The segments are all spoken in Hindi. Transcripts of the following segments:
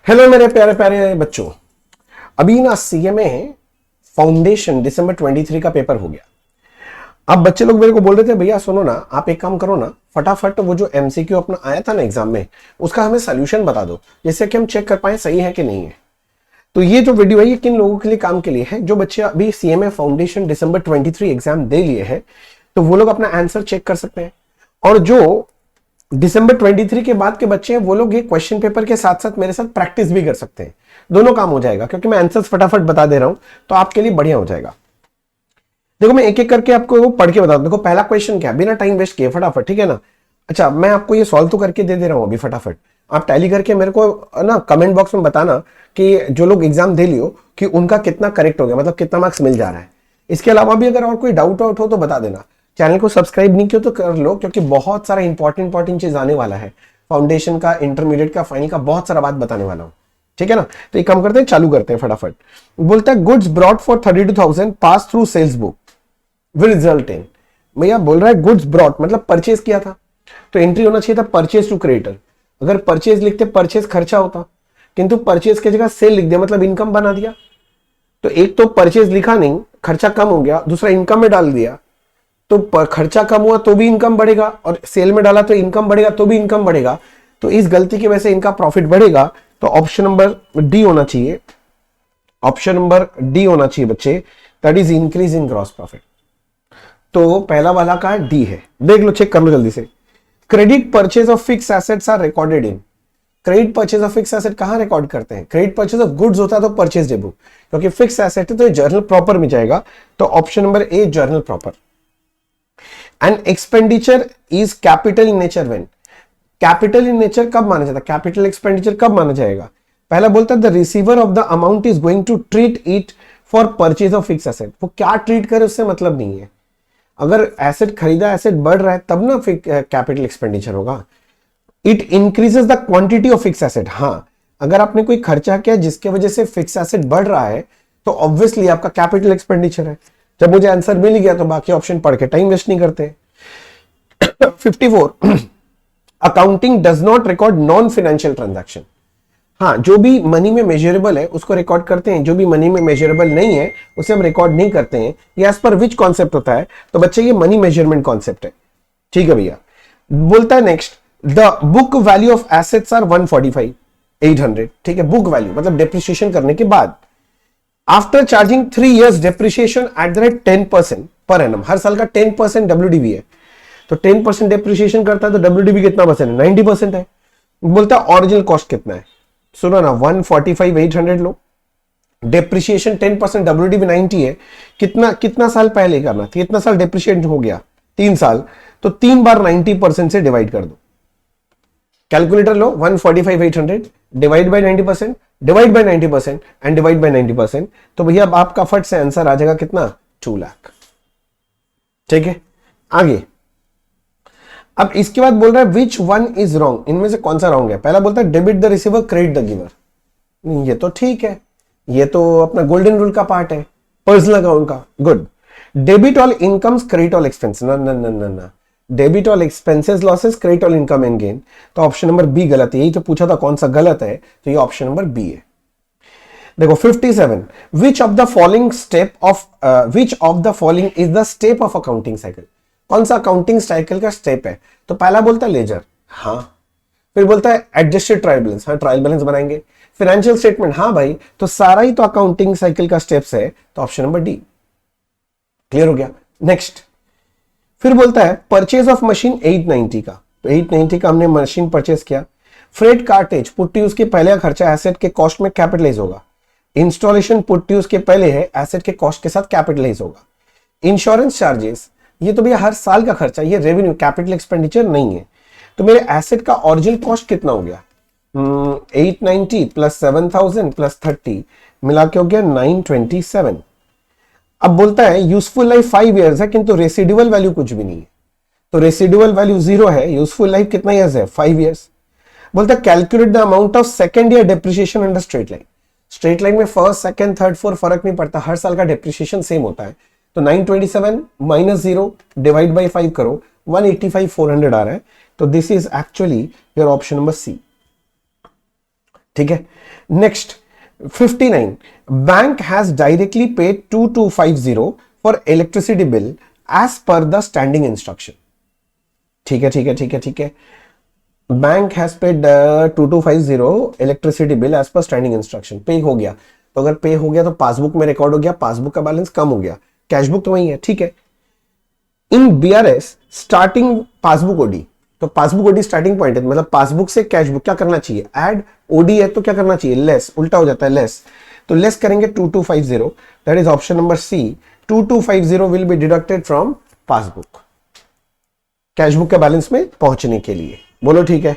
हेलो मेरे प्यारे प्यारे बच्चों। अभी ना सीएमए फाउंडेशन दिसंबर 23 का पेपर हो गया। अब बच्चे लोग मेरे को बोल रहे थे भैया सुनो ना, आप एक काम करो ना, फटाफट वो जो एमसीक्यू अपना आया था ना एग्जाम में, उसका हमें सोल्यूशन बता दो, जिससे कि हम चेक कर पाए सही है कि नहीं है। तो ये जो वीडियो है ये किन लोगों के लिए काम के लिए है? जो बच्चे अभी सीएमए फाउंडेशन दिसंबर 23 एग्जाम दे लिए हैं, तो वो लोग अपना आंसर चेक कर सकते हैं। और जो दिसंबर 23 के बाद के बच्चे हैं, वो लोग ये क्वेश्चन पेपर के साथ साथ मेरे साथ प्रैक्टिस भी कर सकते हैं। दोनों काम हो जाएगा, क्योंकि मैं आंसर्स फटाफट बता दे रहा हूं, तो आपके लिए बढ़िया हो जाएगा। देखो मैं एक एक करके आपको वो पढ़ के बता दूं। देखो पहला क्वेश्चन क्या है, बिना टाइम वेस्ट किए फटाफट, ठीक है ना। अच्छा, मैं आपको ये सॉल्व तो करके दे रहा हूं अभी फटाफट। आप टैली करके मेरे को ना कमेंट बॉक्स में बताना कि जो लोग एग्जाम दे लियो कि उनका कितना करेक्ट हो गया, मतलब कितना मार्क्स मिल जा रहा है। इसके अलावा भी अगर और कोई डाउट आउट हो तो बता देना। चैनल को सब्सक्राइब नहीं किया तो कर लो, क्योंकि बहुत सारा इंपॉर्टेंट चीज आने वाला है। फाउंडेशन का, इंटरमीडिएट का, फाइनल का बहुत सारा बात बताने वाला हूं, ठीक है ना। तो एक काम करते हैं, चालू करते हैं फटाफट। बोलता है goods brought for 32,000 pass through sales book will result in. भैया बोल रहा है गुड्स ब्रॉट मतलब परचेज किया था, तो एंट्री होना चाहिए था परचेज टू क्रेडिटर। अगर परचेज लिखते परचेज खर्चा होता, किंतु परचेज की जगह सेल लिख दिया, मतलब इनकम बना दिया। तो एक तो परचेज लिखा नहीं, खर्चा कम हो गया, दूसरा इनकम में डाल दिया, तो खर्चा कम हुआ तो भी इनकम बढ़ेगा, और सेल में डाला तो इनकम बढ़ेगा तो भी इनकम बढ़ेगा। तो इस गलती की वजह से इनका प्रॉफिट बढ़ेगा। तो ऑप्शन नंबर डी होना चाहिए, ऑप्शन नंबर डी होना चाहिए बच्चे, that is increase in gross profit. तो पहला वाला का डी है, देख लो, चेक कर लो जल्दी से। Credit purchase of fix assets are recorded in. Credit purchase of fix asset कहां रिकॉर्ड करते हैं? क्रेडिट परचेज ऑफ गुड्स होता है तो परचेज डेब्यू, क्योंकि फिक्स एसेट है तो जर्नल प्रॉपर में जाएगा। तो option number A journal proper. And expenditure is capital in nature when. Capital in nature कब माना जाता है? कैपिटल एक्सपेंडिचर कब माना जाएगा? पहला बोलता है the receiver of the amount is going to treat it for purchase of fix asset. वो क्या ट्रीट करे उससे मतलब नहीं है। अगर एसेट खरीदा, एसेट बढ़ रहा है, तब ना कैपिटल एक्सपेंडिचर होगा। It increases the quantity of fix asset. हाँ, अगर आपने कोई खर्चा किया जिसके वजह से फिक्स एसेट बढ़ रहा है, तो ऑब्वियसली आपका कैपिटल एक्सपेंडिचर है। जब मुझे आंसर मिल गया तो बाकी ऑप्शन पढ़ के टाइम वेस्ट नहीं करते। 54 accounting does not record non financial transaction. हाँ, जो भी मनी में मेजरेबल है उसको रिकॉर्ड करते हैं, जो भी मनी में मेजरेबल नहीं है उसे हम रिकॉर्ड नहीं करते हैं। ये एज पर विच कॉन्सेप्ट होता है? तो बच्चे ये मनी मेजरमेंट कॉन्सेप्ट है, ठीक है भैया। बोलता है next, the book value of assets are 145,800। ठीक है, बुक वैल्यू मतलब डेप्रिसिएशन करने के बाद। After charging 3 years depreciation at the rate 10% per annum. हर साल का 10% डब्ल्यूडीवी है, तो 10% डेप्रिसिएशन करता है तो डब्ल्यूडीवी कितना परसेंट है? 90% है। बोलता है ओरिजिनल कॉस्ट कितना है? सुनो ना, 145,800 लो, डेप्रिसिएशन 10%, डब्ल्यूडीवी 90 है। कितना साल पहले करना? कितना साल डेप्रिशिएट हो गया? 3 साल। तो 3 बार 90% से डिवाइड कर दो। Calculator low, 145,800 divide by 90%, divide by 90% and divide by 90%। तो भैया अब आपका फट से आंसर आ जाएगा कितना? 2 लाख। ठीक है, आगे। अब इसके बाद बोल रहा है विच वन इज रॉन्ग। इनमें से कौन सा रॉन्ग है? पहला बोलता है debit the receiver credit the giver. ये तो ठीक है, ये तो अपना गोल्डन रूल का पार्ट है, पर्सनल अकाउंट का। Good. Debit all incomes credit all expense. ना ना ना ना ना, debit all expenses losses credit all income and gain. तो ऑप्शन नंबर बी गलत है। यही तो पूछा था कौन सा गलत है, तो ये ऑप्शन नंबर बी है। देखो 57 विच of the following is the step of accounting cycle. कौन सा अकाउंटिंग साइकिल का स्टेप है? तो पहला बोलता है लेजर, हाँ। फिर बोलता है एडजस्टेड ट्रायल बैलेंस, हाँ ट्रायल बैलेंस बनाएंगे। फाइनेंशियल स्टेटमेंट, हाँ भाई, तो सारा ही तो अकाउंटिंग साइकिल का स्टेप्स है, तो ऑप्शन नंबर डी। क्लियर हो गया। नेक्स्ट फिर बोलता है परचेज ऑफ मशीन 890 का। तो 890 का हमने मशीन परचेज किया। फ्रेट कार्टेज पुट्टी उसके पहले का खर्चा एसेट के कॉस्ट में कैपिटलाइज होगा। इंस्टॉलेशन पुट्टी उसके पहले है, एसेट के कॉस्ट के साथ कैपिटलाइज होगा। इंश्योरेंस चार्जेस, ये तो भैया हर साल का खर्चा, ये रेवेन्यू कैपिटल एक्सपेंडिचर नहीं है। तो मेरे एसेट का ओरिजिनल कॉस्ट कितना हो गया? 890 प्लस 7,000 प्लस 30 मिला के हो गया 927। अब बोलता है यूजफुल लाइफ 5 years है, किंतु रेसिडुअल वैल्यू कुछ भी नहीं है। तो रेसिडुअल वैल्यू 0 है, यूजफुल लाइफ कितना ईयर्स है? 5 years। बोलता है calculate the amount of second year depreciation under straight line. Straight line में फर्स्ट, सेकंड, थर्ड, फोर्थ फर्क नहीं पड़ता, हर साल का डेप्रिसिएशन सेम होता है। तो 927 माइनस 0 डिवाइड बाई 5 करो, 185,400 आ रहा है। तो this is actually your option number C. ठीक है। Next 59, bank has directly paid 2250 for electricity bill as per the standing instruction. ठीक है ठीक है ठीक है ठीक है, bank has paid 2250 electricity bill as per standing instruction, pay हो गया। तो अगर पे हो गया तो पासबुक में रिकॉर्ड हो गया, पासबुक का बैलेंस कम हो गया, कैशबुक तो वही है, ठीक है। इन बीआरएस स्टार्टिंग पासबुक ओडी, तो पासबुक ओडी स्टार्टिंग पॉइंट है, मतलब पासबुक से कैशबुक क्या करना चाहिए, ऐड, ओडी है तो क्या करना चाहिए, लेस, उल्टा हो जाता है लेस, तो लेस करेंगे 2250, that is option number C, 2250 will be deducted from passbook, cashbook के बैलेंस में पहुंचने के लिए। बोलो ठीक है।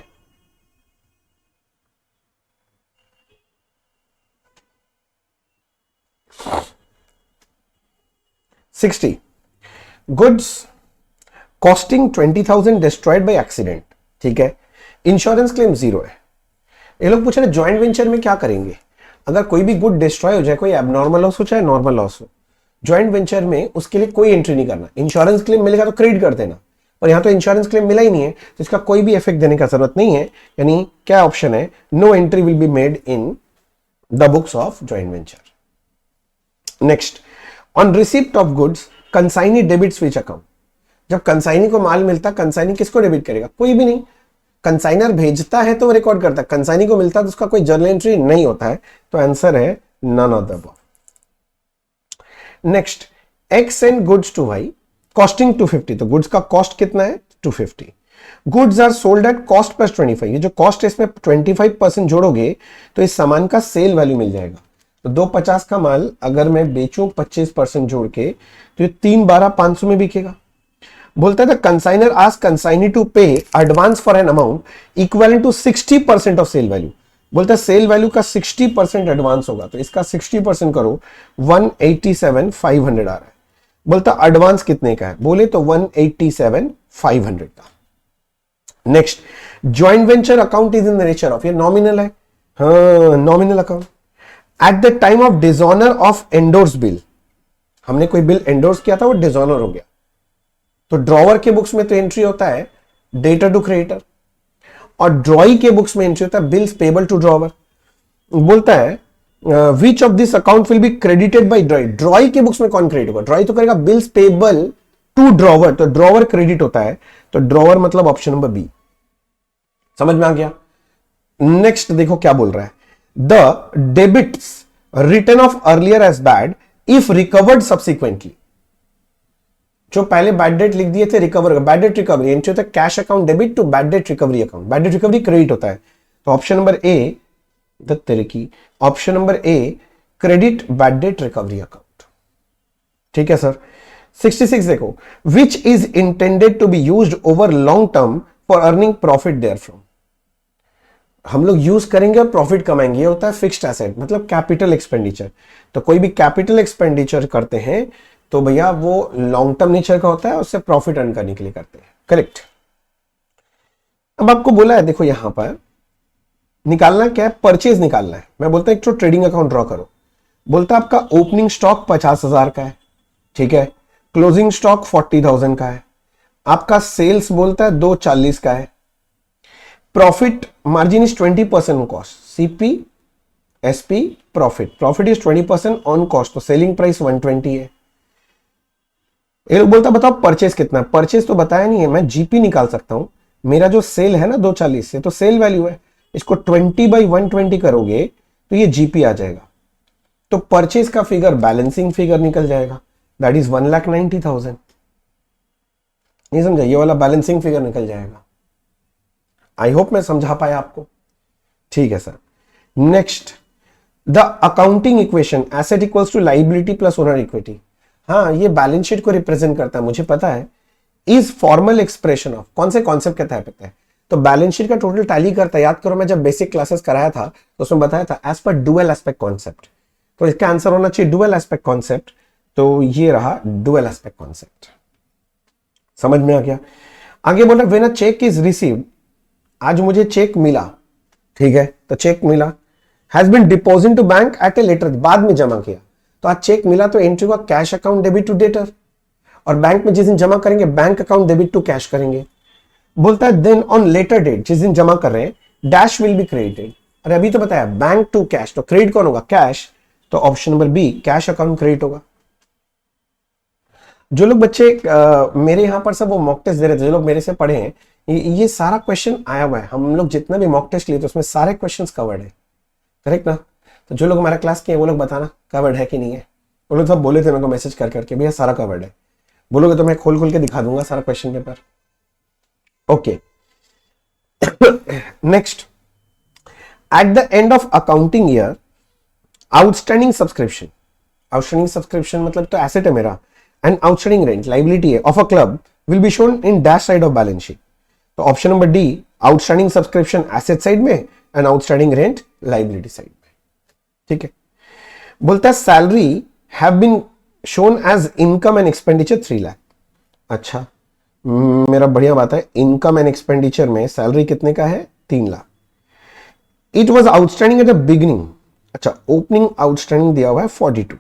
Sixty, goods costing 20,000 destroyed by accident, ठीक है, इंश्योरेंस क्लेम जीरो है। ये लोग पूछ रहे ज्वाइंट वेंचर में क्या करेंगे, अगर कोई भी गुड डिस्ट्रॉय हो जाए, कोई एबनॉर्मल लॉस हो चाहे नॉर्मल लॉस हो, ज्वाइंट वेंचर में उसके लिए कोई एंट्री नहीं करना, इंश्योरेंस क्लेम मिलेगा तो क्रेडिट कर देना, पर यहां तो इंश्योरेंस क्लेम मिला ही नहीं है तो इसका कोई भी इफेक्ट देने का जरूरत नहीं है, यानी क्या ऑप्शन है, no entry will be made in the books of joint venture. Next, on receipt of goods consignee debit switch account, जब कंसाइनी को माल मिलता, कंसाइनी किसको डेबिट करेगा, कोई भी नहीं, कंसाइनर भेजता है तो वो रिकॉर्ड करता है, कंसाइनी को मिलता है तो उसका कोई जर्नल एंट्री नहीं होता है, तो आंसर है none of the above. Next, X and goods to Y costing 250, तो गुड्स का कॉस्ट कितना है 250, goods are sold at cost plus 25, ये जो कॉस्ट है इसमें 25% जोड़ोगे तो इस सामान का सेल वैल्यू मिल जाएगा, तो 250 का माल अगर मैं बेचूं 25% जोड़ के तो ये 3 12 500 में बिकेगा। बोलता है consignor ask consignee to pay advance for an amount equivalent to 60% of sale value, बोलता है सेल वैल्यू का 60% एडवांस होगा, तो इसका 60% करो 187,500 आ रहा है, बोलता एडवांस कितने का है, बोले तो 187,500 का। Next, joint venture account is in the nature of, ये नॉमिनल है, हाँ nominal account. At the time of dishonour of endorse bill, हमने कोई बिल एंडोर्स किया था वो डिसऑनर हो गया, तो ड्रॉवर के बुक्स में तो एंट्री होता है डेटर टू क्रेडिटर, और ड्रॉई के बुक्स में एंट्री होता है बिल्स पेबल टू ड्रॉवर। बोलता है which of this account will be credited by drawee, drawee के बुक्स में कौन क्रेडिट होगा, ड्रॉई तो करेगा बिल्स पेबल टू ड्रॉवर, तो ड्रॉवर क्रेडिट होता है, तो ड्रॉवर मतलब ऑप्शन नंबर बी, समझ में आ गया। नेक्स्ट देखो क्या बोल रहा है, the debits return of earlier as bad if recovered subsequently, जो पहले बैड डेट लिख दिए थे recover, bad debt recovery entry होता है cash account debit to bad debt recovery account, bad debt recovery credit होता है, तो ऑप्शन नंबर ए की option number A credit bad debt recovery account, ठीक है सर। 66 देखो, which is intended to be used over long term for earning profit there from, हम लोग यूज करेंगे और प्रॉफिट कमाएंगे, ये होता है फिक्स्ड एसेट, मतलब कैपिटल एक्सपेंडिचर, तो कोई भी कैपिटल एक्सपेंडिचर करते हैं तो भैया वो लॉन्ग टर्म नेचर का होता है, उससे प्रॉफिट अर्न करने के लिए करते हैं, करेक्ट। अब आपको बोला है देखो यहां पर निकालना क्या है, परचेज निकालना है, मैं बोलता हूं एक तो ट्रेडिंग अकाउंट ड्रॉ करो, बोलता है आपका ओपनिंग स्टॉक 50,000 का है, ठीक है, क्लोजिंग स्टॉक 40,000 का है, आपका सेल्स बोलता है 240 का है, profit margin is 20% on cost, CP SP profit is 20% on cost, तो सेलिंग प्राइस 120 है। ये लोग बोलता बताओ परचेज कितना है, परचेज तो बताया नहीं है, मैं जीपी निकाल सकता हूं, मेरा जो सेल है ना 240 से, तो सेल वैल्यू है, इसको 20/120 करोगे तो ये जीपी आ जाएगा, तो परचेज का फिगर बैलेंसिंग फिगर निकल जाएगा, दैट इज 1,90,000, नहीं समझा, ये वाला बैलेंसिंग फिगर निकल जाएगा। आई होप मैं समझा पाया आपको, ठीक है सर। Next, the accounting equation asset equals to liability plus owner equity, हाँ ये बैलेंस शीट को रिप्रेजेंट करता है, मुझे पता है, इज फॉर्मल एक्सप्रेशन ऑफ, कौन से कॉन्सेप्ट कहता है पता है, तो बैलेंस शीट का टोटल टैली करता है, याद करो मैं जब बेसिक क्लासेस कराया था तो उसमें बताया था as per dual aspect concept, तो इसका आंसर होना चाहिए डुअल एस्पेक्ट कॉन्सेप्ट, तो ये रहा डुअल एस्पेक्ट कॉन्सेप्ट, समझ में आ गया। आगे बोला when a cheque is received, आज मुझे चेक मिला, ठीक है, तो चेक मिला, has been deposit to bank at a later, बाद में जमा किया, तो आज चेक मिला तो एंट्री हुआ cash account debit to debtor, और बैंक में जिस दिन जमा करेंगे bank account debit to cash करेंगे। बोलता है देन ऑन लेटर डेट, जिस दिन जमा कर रहे हैं, डैश विल बी क्रेडिटेड, अरे अभी तो बताया बैंक टू कैश, तो क्रेडिट कौन होगा? कैश। तो option number B cash account credit होगा। जो लोग बच्चे मेरे यहां पर सब वो मॉक टेस्ट दे रहे थे, जो लोग मेरे से पढ़े हैं, ये सारा क्वेश्चन आया हुआ है। हम लोग जितना भी मॉक टेस्ट लिए तो उसमें सारे क्वेश्चंस कवर्ड है, करेक्ट ना? तो जो लोग हमारा क्लास किए वो लोग बताना कवर्ड है कि नहीं है। वो लोग सब बोले थे मेरे को मैसेज कर करके, भैया सारा कवर्ड है। बोलोगे तो मैं खोल खोल के दिखा दूंगा सारा question paper. Okay, next, at the end of accounting year outstanding subscription, outstanding subscription मतलब तो एसेट है मेरा, एंड आउटस्टैंडिंग रेंट लाइबिलिटी है of a club will be shown in dash side of balance sheet. तो option number D outstanding subscription asset side में and outstanding rent liability side में। ठीक है, बोलता है salary have been shown as income and expenditure 3 lakh. अच्छा, मेरा बढ़िया बात है, इनकम एंड एक्सपेंडिचर में सैलरी कितने का है? 3 lakh. It was outstanding at the beginning, अच्छा ओपनिंग आउटस्टैंडिंग दिया हुआ है 42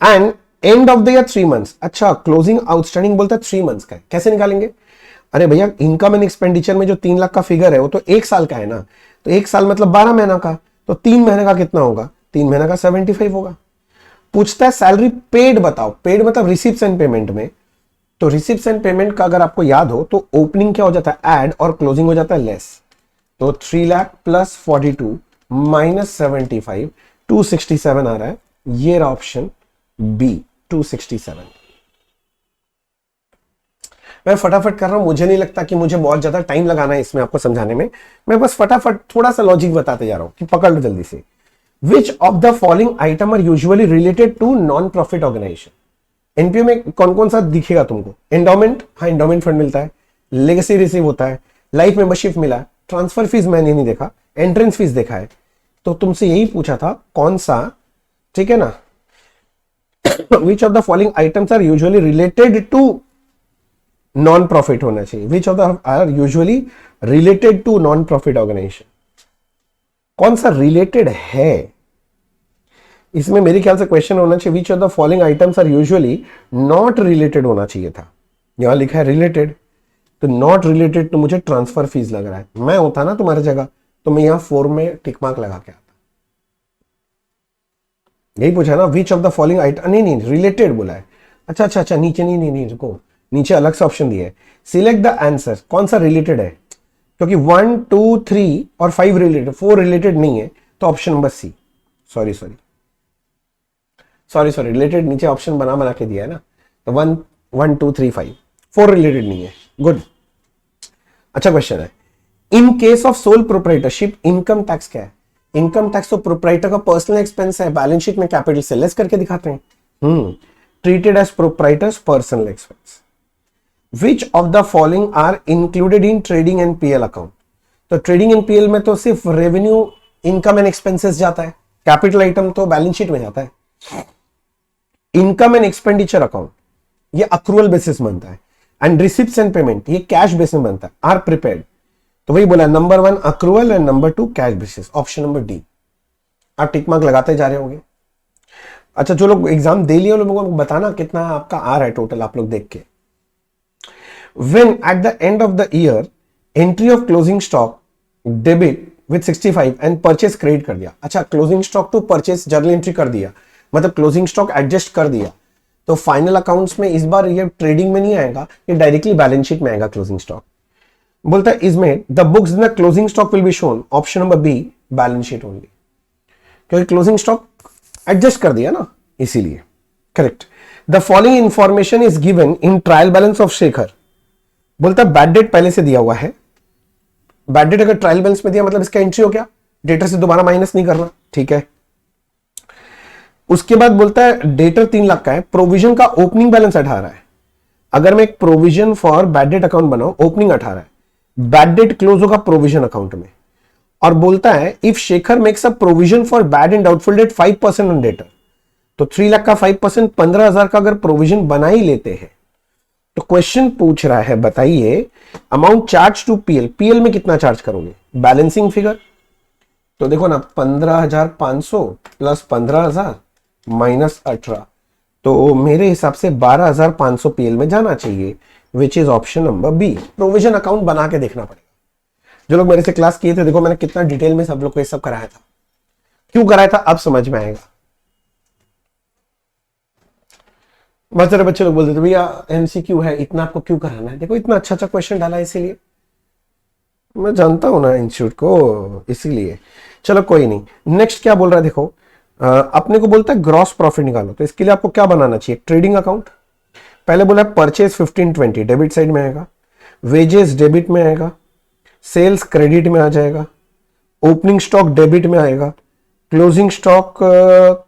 and end of the year 3 months. अच्छा, क्लोजिंग आउटस्टैंडिंग बोलता है 3 मंथ्स का है, कैसे निकालेंगे? अरे भैया इनकम एंड एक्सपेंडिचर में जो 3 लाख का फिगर है वो तो 1 साल का है ना, तो 1 साल मतलब 12 महीना का, तो 3 महीने का कितना होगा? 3 महीने का 75 होगा। पूछता है सैलरी पेड बताओ, पेड मतलब रिसिप्ट्स एंड पेमेंट में, तो रिसिप्ट्स एंड पेमेंट का अगर आपको याद हो तो ओपनिंग क्या हो जाता है? ऐड, और क्लोजिंग हो जाता है लेस। तो 3 लाख प्लस 42 माइनस 75 267 आ रहा है, ये रहा ऑप्शन बी 267। मैं फटाफट कर रहा हूं, मुझे नहीं लगता कि मुझे बहुत ज्यादा टाइम लगाना है इसमें आपको समझाने में, मैं बस फटाफट थोड़ा सा लॉजिक बताते जा रहा हूं कि पकड़ लो जल्दी से। Which of the following item are usually related to non-profit organization? NPO में कौन कौन सा दिखेगा तुमको? एंडोमेंट, हाँ एंडोमेंट फंड मिलता है, लेगेसी रिसीव होता है, लाइफ मेंबरशिप मिला, ट्रांसफर फीस मैंने नहीं देखा, एंट्रेंस फीस देखा है। तो तुमसे यही पूछा था कौन सा, ठीक है ना? Which of the following items are usually related to non-profit होना चाहिए। Which of the are usually related to non-profit organization? कौन सा रिलेटेड है इसमें? मेरे ख्याल से क्वेश्चन होना चाहिए which of the following items are usually not related होना चाहिए था। यहां लिखा है रिलेटेड, तो नॉट रिलेटेड तो मुझे ट्रांसफर फीस लग रहा है। मैं होता ना तुम्हारी जगह तो मैं यहां 4 में टिक मार्क लगा के आता। यही पूछा ना, विच ऑफ द फॉलोइंग आइटम, नहीं नहीं रिलेटेड बोला है। अच्छा अच्छा अच्छा, नीचे नहीं नहीं नहीं रुको, नीचे अलग से ऑप्शन दिया है, सिलेक्ट द आंसर, कौन सा रिलेटेड है? क्योंकि 1 2 3 और 5 रिलेटेड, 4 रिलेटेड नहीं है, तो option number C. Sorry sorry sorry sorry, related नीचे ऑप्शन बना बना के दिया है ना, तो 1 1 2 3 5, 4 रिलेटेड नहीं है। गुड, अच्छा क्वेश्चन है। In case of sole proprietorship income tax क्या है? इनकम टैक्स तो प्रोप्राइटर का पर्सनल एक्सपेंस है, बैलेंस शीट में कैपिटल से लेस करके दिखाते हैं। Treated as proprietor's personal expense. Which of the following are included in trading and PL account? तो ट्रेडिंग एंड पीएल में तो सिर्फ रेवेन्यू, इनकम एंड एक्सपेंसेस जाता है, कैपिटल आइटम तो बैलेंस शीट में जाता है। इनकम एंड एक्सपेंडिचर अकाउंट ये अक्रूवल बेसिस बनता है, एंड रिसिप्ट्स एंड पेमेंट ये कैश बेसिस बनता है, आर प्रिपेयर्ड। तो वही बोला, number 1 accrual and number 2 cash basis, option number D. आप टिक मार्क लगाते जा रहे होंगे। अच्छा, जो लोग एग्जाम दे लिए उन लोगों को बताना कितना आपका आ रहा है टोटल, आप लोग देख के। When at the end of the year entry of closing stock debit with 65 and purchase credit कर दिया। अच्छा, closing stock to purchase journal entry कर दिया, मतलब क्लोजिंग स्टॉक एडजस्ट कर दिया, तो फाइनल अकाउंट्स में इस बार ये ट्रेडिंग में नहीं आएगा, ये डायरेक्टली बैलेंस शीट में आएगा क्लोजिंग स्टॉक। बोलता है इसमें the books in the closing stock will be shown, option number be balance sheet only, क्योंकि क्लोजिंग स्टॉक एडजस्ट कर दिया ना, इसीलिए। Correct. The following information is given in trial balance of Shekhar. बोलता है बैड डेट पहले से दिया हुआ है, बैड डेट अगर ट्रायल बैलेंस में दिया मतलब इसका एंट्री हो गया, डेटर से दोबारा माइनस नहीं करना, ठीक है। उसके बाद बोलता है डेटर 3 लाख का है, प्रोविजन का ओपनिंग बैलेंस 18 है। अगर मैं एक provision for bad debt account बनाऊं, ओपनिंग 18 है, बैड डेट क्लोज होगा प्रोविजन अकाउंट में। और बोलता है if Shekhar makes a provision for bad and doubtful debt 5% on debtor, तो 3 लाख का 5% 15,000 का अगर प्रोविजन बना ही लेते हैं, तो क्वेश्चन पूछ रहा है बताइए amount charge to PL, PL में कितना चार्ज करोगे? बैलेंसिंग फिगर तो देखो ना, 15,500 प्लस 15,000 माइनस 18, तो मेरे हिसाब से 12,500 पीएल में जाना चाहिए, which is option number B. Provision account बना के देखना पड़ेगा, जो लोग मेरे से क्लास किए थे, देखो मैंने कितना डिटेल में सब लोग को ये सब कराया था। क्यों कराया था अब समझ में आएगा। बहुत सारे बच्चे लोग बोलते थे भैया एमसीक्यू है, इतना आपको क्यों कराना है। देखो इतना अच्छा अच्छा क्वेश्चन डाला है इसीलिए, मैं जानता हूं ना इंस्टीट्यूट को, इसीलिए। चलो कोई नहीं, नेक्स्ट क्या बोल रहा है देखो, अपने को बोलता है ग्रॉस प्रॉफिट निकालो। तो इसके लिए आपको क्या बनाना चाहिए, ट्रेडिंग अकाउंट। पहले बोला परचेज 1520 डेबिट साइड में आएगा, वेजेस डेबिट में आएगा, सेल्स क्रेडिट में आ जाएगा, ओपनिंग स्टॉक डेबिट में आएगा, क्लोजिंग स्टॉक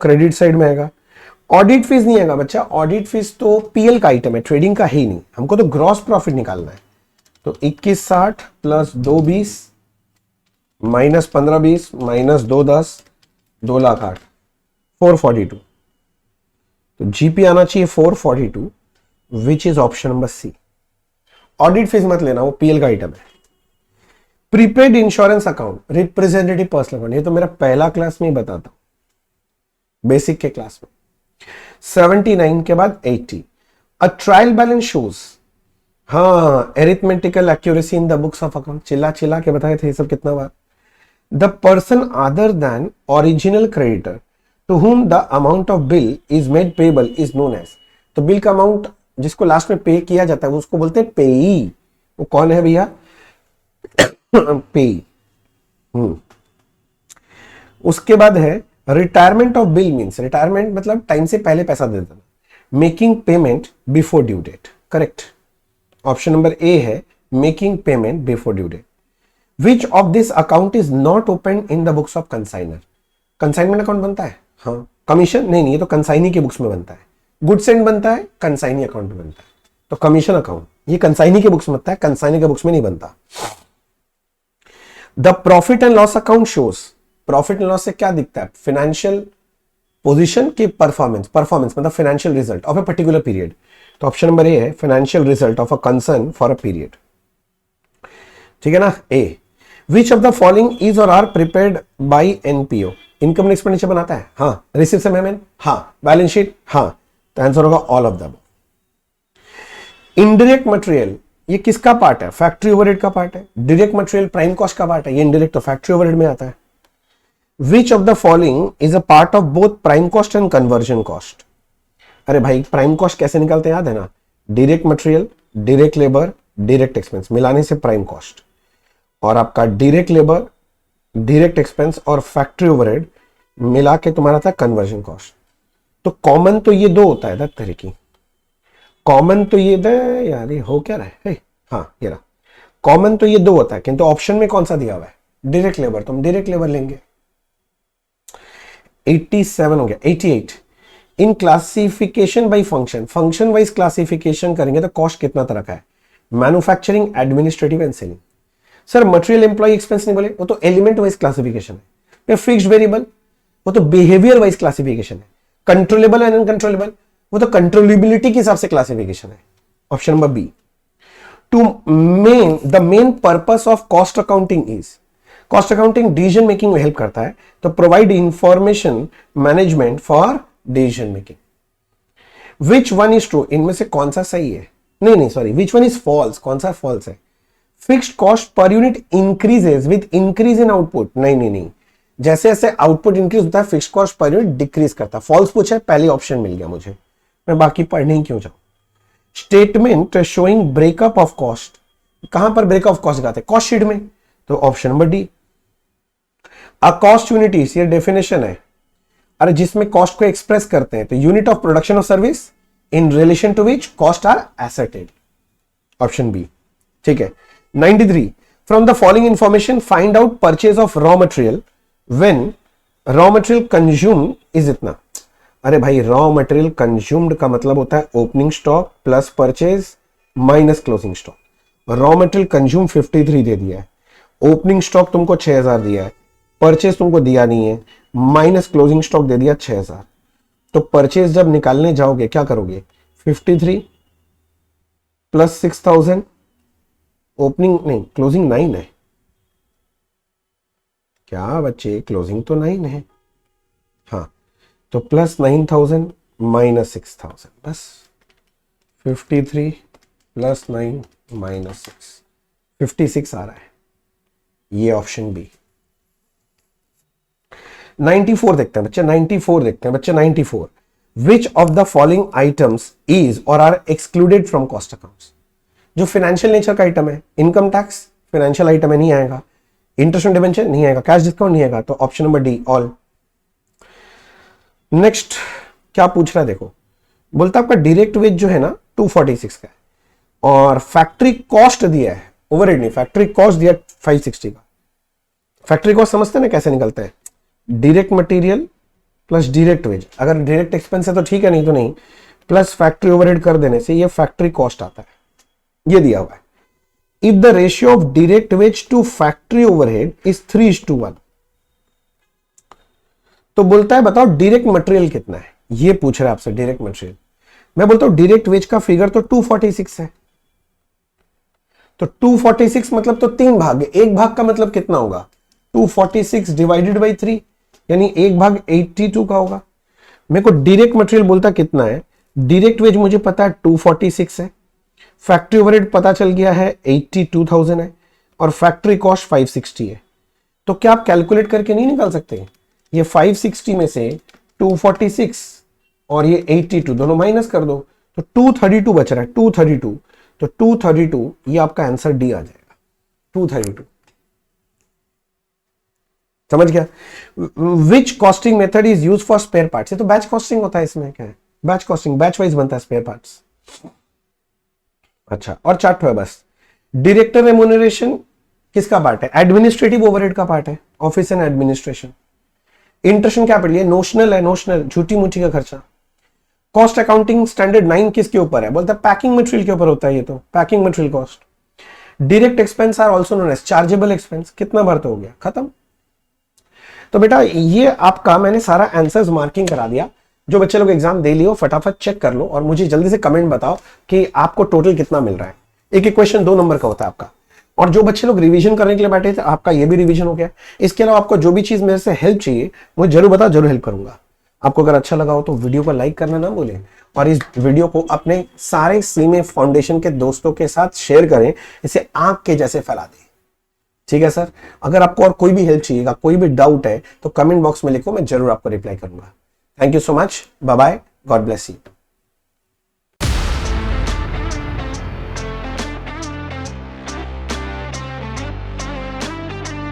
क्रेडिट साइड में आएगा। ऑडिट फीस नहीं आएगा बच्चा, ऑडिट फीस तो पीएल का आइटम है, ट्रेडिंग का ही नहीं, हमको तो ग्रॉस प्रॉफिट निकालना है। तो 2160 प्लस 220 माइनस 1520 माइनस 210 2,08 442। तो जीपी आना चाहिए 442, which is option number C. Audit fee मत लेना, वो पीएल का आइटम है। Prepaid insurance account, representative personal account, ये तो मेरा पहला क्लास में ही बताता हूं, बेसिक के क्लास में। 79 के बाद 80। अ ट्रायल बैलेंस शोज, हाँ arithmetical accuracy in the books of account, चिल्ला चिल्ला के बताए थे ये सब कितना बार। The person other than original creditor to whom the amount of bill is made payable is known as. तो बिल का अमाउंट जिसको लास्ट में पे किया जाता है उसको बोलते हैं पेई। वो कौन है भैया, पेई। उसके बाद है retirement of bill, means retirement मतलब टाइम से पहले पैसा दे देना। Making payment before due date, correct. Option number A है making payment before due date. Which of this account is not open in the books of consignor. Consignment account बनता है, हाँ। कमीशन नहीं, ये तो कंसाइनी के बुक्स में बनता है। गुड्स एंड बनता है, कंसाइनी अकाउंट में बनता है। तो कमीशन अकाउंट ये कंसाइनी के बुक्स में बनता है, कंसाइनी के बुक्स में नहीं बनता। The profit and loss account shows, profit and loss से क्या दिखता है, फाइनेंशियल पोजीशन की परफॉर्मेंस, परफॉर्मेंस मतलब financial result of a particular period. तो ऑप्शन नंबर ए है financial result of a concern for a period, ठीक है ना, A. Which of the following is or are prepared bye NPO, income expenditure बनाता है, हाँ। रिसीव से पेमेंट, हाँ। बैलेंस शीट, हाँ। तो आंसर होगा all of the. Indirect material ये किसका पार्ट है, फैक्ट्री ओवरहेड का पार्ट है। डायरेक्ट मटेरियल प्राइम कॉस्ट का पार्ट है, ये इनडायरेक्ट तो फैक्ट्री ओवरहेड में आता है। Which of the following is a part of both prime cost and conversion cost. अरे भाई प्राइम कॉस्ट कैसे निकालते हैं याद है ना, direct material, direct labour, direct expense मिलाने से प्राइम कॉस्ट, और आपका डायरेक्ट लेबर, डायरेक्ट एक्सपेंस और फैक्ट्री ओवरहेड मिला के तुम्हारा था कन्वर्जन कॉस्ट। तो कॉमन तो ये दो होता है दत्त तरीके, कॉमन तो ये दे यार, ये हो क्या रहा है, हाँ ये रहा। कॉमन तो ये दो होता है, किंतु ऑप्शन में कौन सा दिया हुआ है, डायरेक्ट लेबर, तो हम डायरेक्ट लेबर लेंगे। 87 हो गया। 88 in classification by function, function wise classification करेंगे तो कॉस्ट कितना तरह का है, manufacturing, administrative and selling. Sir material employ expense नहीं बोले, वो तो एलिमेंट वाइज क्लासिफिकेशन है। फिक्स्ड वेरिएबल वो तो बिहेवियर वाइज क्लासिफिकेशन है। कंट्रोलेबल एंड अनकंट्रोलेबल वो तो कंट्रोलेबिलिटी के हिसाब से क्लासिफिकेशन है। Option number B. To main the main purpose of cost accounting is, cost accounting decision making में हेल्प करता है, तो provide information management for decision making. Which one is true, इनमें से कौन सा सही है, नहीं sorry, which one is false, कौन सा फॉल्स है। Fixed cost per unit increases with increase in output, नहीं, जैसे जैसे आउटपुट इंक्रीज होता है fixed cost per unit decrease करता है। फॉल्स पूछा है, पहले ऑप्शन मिल गया मुझे, मैं बाकी पढ़ने ही क्यों जाऊं। Statement showing breakup of cost, कहां पर ब्रेकअप ऑफ कॉस्ट दिखाते हैं, कॉस्ट शीट में, तो option number D. A cost unit, ये डेफिनेशन है, अरे जिसमें कॉस्ट को एक्सप्रेस करते हैं, तो unit of production of service in relation to which cost are एसेटेड, ऑप्शन बी, ठीक है। 93 from the following information find out purchase of raw material when raw material consume is इतना। अरे भाई रॉ मटेरियल कंज्यूम्ड का मतलब होता है opening stock plus purchase minus closing stock. Raw material consume 53 दे दिया है, ओपनिंग स्टॉक तुमको 6000 दिया है, परचेज तुमको दिया नहीं है, माइनस क्लोजिंग स्टॉक दे दिया 6000। तो परचेज जब निकालने जाओगे क्या करोगे, 53 प्लस 6000, ओपनिंग नहीं क्लोजिंग 9 है क्या बच्चे, क्लोजिंग तो 9 है, हाँ। तो प्लस 9000 माइनस 6000, बस 53 प्लस 9 माइनस 6, 56 आ रहा है। ये ऑप्शन बी। 94 देखते हैं बच्चे, 94 देखते हैं बच्चे, 94। Which of the following items is or are excluded from cost accounts. जो फाइनेंशियल नेचर का आइटम है, इनकम टैक्स फाइनेंशियल आइटम है, नहीं आएगा। इंटरेस्ट ऑन डिबेंचर नहीं आएगा, कैश डिस्काउंट नहीं आएगा, तो option number D all. Next क्या पूछ रहा है देखो, बोलता आपका डायरेक्ट वेज जो है ना 246 का है, और फैक्ट्री कॉस्ट दिया है, ओवरहेड नहीं, फैक्ट्री कॉस्ट दिया 560 का। फैक्ट्री कॉस्ट समझते हैं ना कैसे निकलता है, direct material plus direct wage, अगर डायरेक्ट एक्सपेंस है तो ठीक है, नहीं तो नहीं, प्लस फैक्ट्री ओवरहेड कर देने से ये फैक्ट्री कॉस्ट आता है, ये दिया हुआ है। If the ratio of direct wage to factory overhead is 3:1, तो बोलता है बताओ डायरेक्ट मटेरियल कितना है, ये पूछ रहा है आपसे डायरेक्ट मटेरियल। मैं बोलता हूं डायरेक्ट वेज का फिगर तो 246 है, तो 246 मतलब तो 3 भाग है, एक भाग का मतलब कितना होगा 246 डिवाइडेड बाई 3, यानी एक भाग 82 का होगा। मेरे को डायरेक्ट मटेरियल बोलता कितना है, डायरेक्ट वेज मुझे पता है 246 है, फैक्ट्री ओवरहेड पता चल गया है 82,000 है, और फैक्ट्री कॉस्ट 560 है। तो क्या आप कैलकुलेट करके नहीं निकाल सकते, ये 560 में से 246 और ये 82 दोनों माइनस कर दो, तो 232 बच रहा है, 232, तो 232 ये आपका आंसर डी आ जाएगा, 232। समझ गया। Which costing method is use for spare parts, ये तो बैच कॉस्टिंग होता है, इसमें क्या है, बैच कॉस्टिंग, बैच वाइज बनता है स्पेयर पार्ट्स। अच्छा, और चार्ट है बस। डायरेक्टर रेम्यूनरेशन किसका पार्ट है, एडमिनिस्ट्रेटिव ओवरहेड का पार्ट है, office and administration. Interest capital ये नोशनल है, नोशनल झूठी मूठी का खर्चा। कॉस्ट अकाउंटिंग स्टैंडर्ड 9 किसके ऊपर है, बोलता है पैकिंग मटेरियल के ऊपर होता है, ये तो packing material cost. Direct expense are also known as chargeable expense, कितना बार तो हो गया, खत्म। तो बेटा ये आपका मैंने सारा आंसर्स मार्किंग करा दिया। जो बच्चे लोग एग्जाम दे लियो फटाफट चेक कर लो और मुझे जल्दी से कमेंट बताओ कि आपको टोटल कितना मिल रहा है। एक एक क्वेश्चन 2 नंबर का होता है आपका। और जो बच्चे लोग रिवीजन करने के लिए बैठे थे, आपका ये भी रिवीजन हो गया। इसके अलावा आपको जो भी चीज मेरे से हेल्प चाहिए मुझे जरूर बताओ, जरूर हेल्प करूंगा। आपको अगर अच्छा लगा हो तो वीडियो को लाइक करना ना भूलें, और इस वीडियो को अपने सारे सीमे फाउंडेशन के दोस्तों के साथ शेयर करें, इसे आंख के जैसे फैला दें। ठीक है सर, अगर आपको और कोई भी हेल्प चाहिएगा, कोई भी डाउट है तो कमेंट बॉक्स में लिखो, मैं जरूर आपको रिप्लाई करूंगा। Thank you so much, bye bye, God bless you.